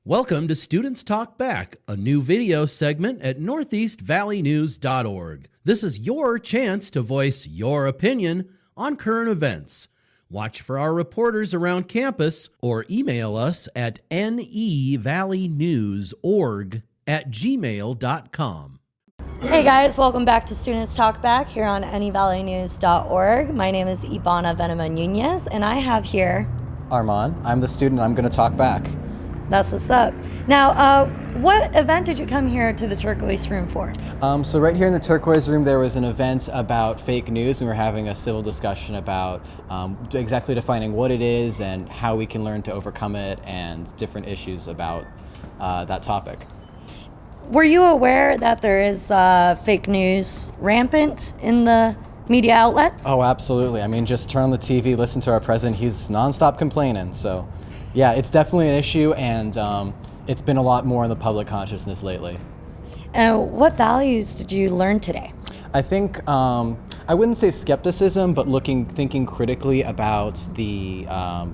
Welcome to Students Talk Back, a new video segment at northeastvalleynews.org. This is your chance to voice your opinion on current events. Watch for our reporters around campus or email us at nevalleynewsorg@gmail.com. Hey guys, welcome back to Students Talk Back here on nevalleynnews.org. My name is Ivana Venema Nunez, and I have here Armand. I'm the student. I'm going to talk back. That's what's up. Now, what event did you come here to the Turquoise Room for? So right here in the Turquoise Room, there was an event about fake news, and we're having a civil discussion about exactly defining what it is and how we can learn to overcome it and different issues about that topic. Were you aware that there is fake news rampant in the media outlets? Oh, absolutely. I mean, just turn on the TV, listen to our president. He's nonstop complaining. So, yeah, it's definitely an issue, and it's been a lot more in the public consciousness lately. What values did you learn today? I think I wouldn't say skepticism, but thinking critically about the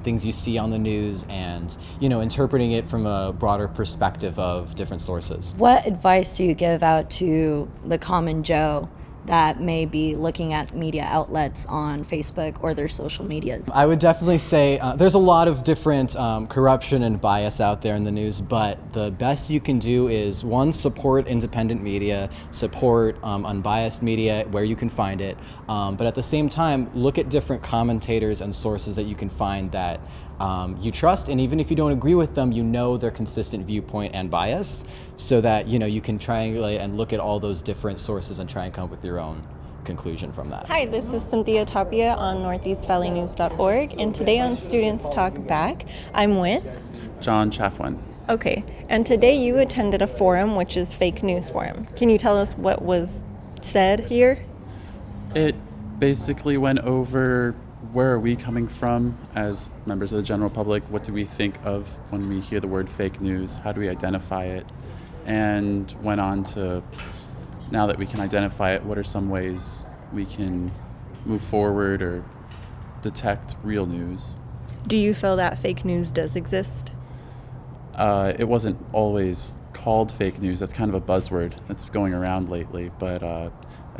things you see on the news, and interpreting it from a broader perspective of different sources. What advice do you give out to the common Joe that may be looking at media outlets on Facebook or their social medias? I would definitely say there's a lot of different corruption and bias out there in the news, but the best you can do is, one, support independent media, support unbiased media where you can find it, but at the same time, look at different commentators and sources that you can find that you trust, and even if you don't agree with them, their consistent viewpoint and bias, so that you can triangulate and look at all those different sources and try and come up with your own conclusion from that. Hi, this is Cynthia Tapia on northeastvalleynews.org, and today on Students Talk Back, I'm with John Chaffwin. Okay, and today you attended a forum, which is Fake News Forum. Can you tell us what was said here? It basically went over where are we coming from as members of the general public, what do we think of when we hear the word fake news, how do we identify it, and went on to, now that we can identify it, what are some ways we can move forward or detect real news. Do you feel that fake news does exist? It wasn't always called fake news. That's kind of a buzzword that's going around lately, but I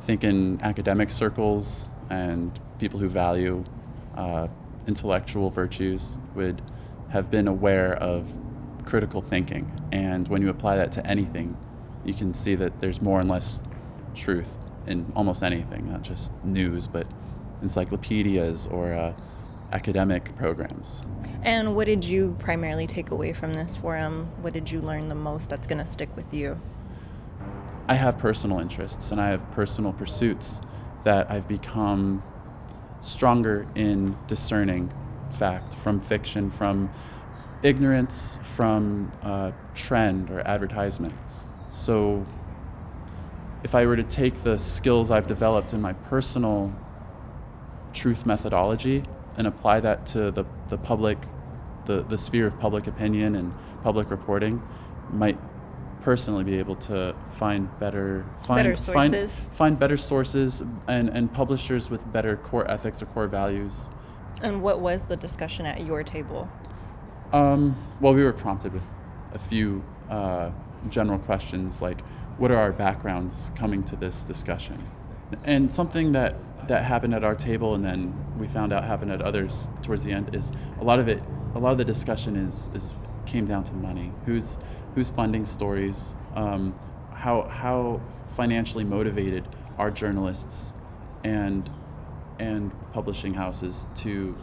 think in academic circles and people who value intellectual virtues would have been aware of critical thinking. And when you apply that to anything, you can see that there's more and less truth in almost anything, not just news, but encyclopedias or academic programs. And what did you primarily take away from this forum? What did you learn the most that's going to stick with you? I have personal interests and I have personal pursuits that I've become stronger in discerning fact from fiction, from ignorance, from trend or advertisement. So if I were to take the skills I've developed in my personal truth methodology and apply that to the public, the sphere of public opinion and public reporting, might personally be able to find better sources and publishers with better core ethics or core values. And what was the discussion at your table? Well, we were prompted with a few general questions like, what are our backgrounds coming to this discussion? And something that happened at our table and then we found out happened at others towards the end is a lot of the discussion came down to money. Who's funding stories? How financially motivated are journalists and publishing houses to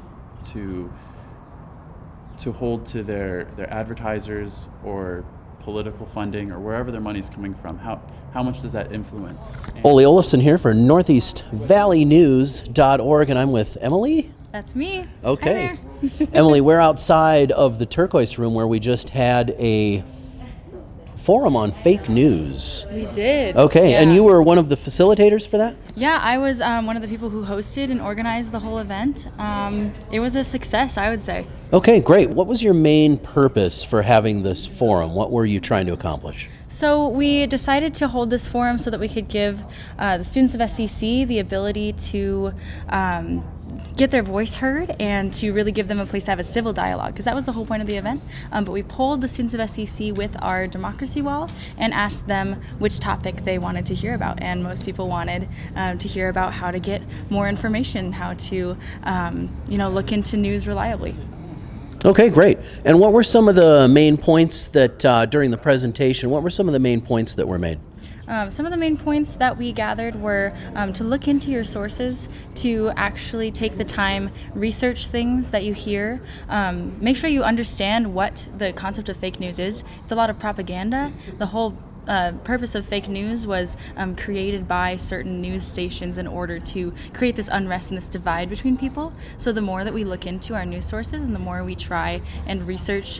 hold to their advertisers or political funding or wherever their money's coming from? How much does that influence? Ole Olafson here for northeastvalleynews.org, and I'm with Emily. That's me. Okay. Hi there. Emily, we're outside of the Turquoise Room where we just had a forum on fake news. We did. Okay, yeah. and you were one of the facilitators for that? Yeah, I was one of the people who hosted and organized the whole event. It was a success, I would say. Okay, great. What was your main purpose for having this forum? What were you trying to accomplish? So we decided to hold this forum so that we could give the students of SCC the ability to get their voice heard and to really give them a place to have a civil dialogue, because that was the whole point of the event. But we polled the students of SCC with our democracy wall and asked them which topic they wanted to hear about, and most people wanted to hear about how to get more information, how to look into news reliably. Okay, great. And what were some of the main points that during the presentation, what were some of the main points that were made? Some of the main points that we gathered were to look into your sources, to actually take the time, research things that you hear, make sure you understand what the concept of fake news is. It's a lot of propaganda. The whole purpose of fake news was created by certain news stations in order to create this unrest and this divide between people. So the more that we look into our news sources and the more we try and research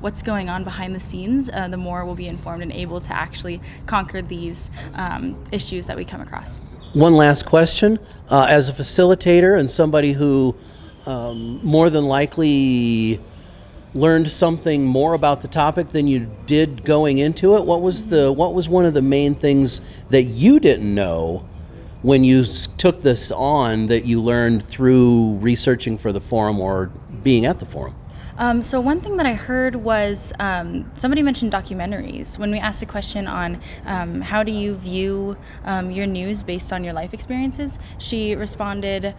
what's going on behind the scenes, the more we'll be informed and able to actually conquer these issues that we come across. One last question. As a facilitator and somebody who more than likely learned something more about the topic than you did going into it, what was one of the main things that you didn't know when you took this on that you learned through researching for the forum or being at the forum? So one thing that I heard was somebody mentioned documentaries. When we asked a question on how do you view your news based on your life experiences, she responded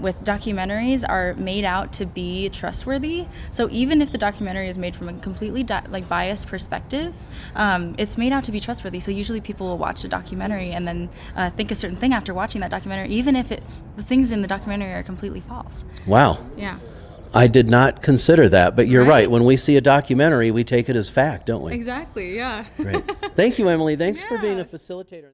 with documentaries are made out to be trustworthy. So even if the documentary is made from a completely biased perspective, it's made out to be trustworthy. So usually people will watch a documentary and then think a certain thing after watching that documentary, even if the things in the documentary are completely false. Wow. Yeah. I did not consider that, but you're right. When we see a documentary, we take it as fact, don't we? Exactly, yeah. Great. Thank you, Emily. Thanks for being a facilitator.